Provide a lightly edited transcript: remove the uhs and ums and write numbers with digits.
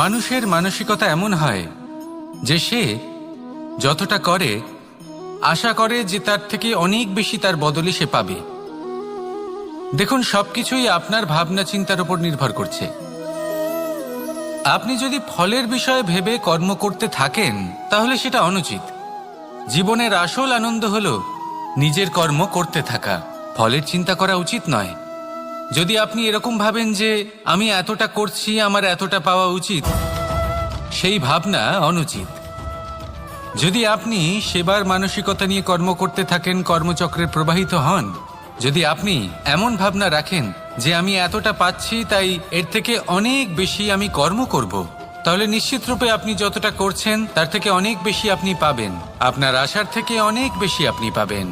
মানুষের মানসিকতা এমন হয় যে সে যতটা করে আশা করে যে তার থেকে অনেক বেশি তার বদলে সে পাবে। দেখুন, সবকিছুই আপনার ভাবনা চিন্তার উপর নির্ভর করছে। আপনি যদি ফলের বিষয়ে ভেবে কর্ম করতে থাকেন তাহলে সেটা অনুচিত। জীবনের আসল আনন্দ হলো নিজের কর্ম করতে থাকা, ফলের চিন্তা করা উচিত নয়। যদি আপনি এরকম ভাবেন যে আমি এতটা করছি, আমার এতটা পাওয়া উচিত, সেই ভাবনা অনুচিত। যদি আপনি সেবার মানসিকতা নিয়ে কর্ম করতে থাকেন, কর্মচক্রে প্রবাহিত হন, যদি আপনি এমন ভাবনা রাখেন যে আমি এতটা পাচ্ছি তাই এর থেকে অনেক বেশি আমি কর্ম করব, তাহলে নিশ্চিতরূপে আপনি যতটা করছেন তার থেকে অনেক বেশি আপনি পাবেন, আপনার আশার থেকে অনেক বেশি আপনি পাবেন।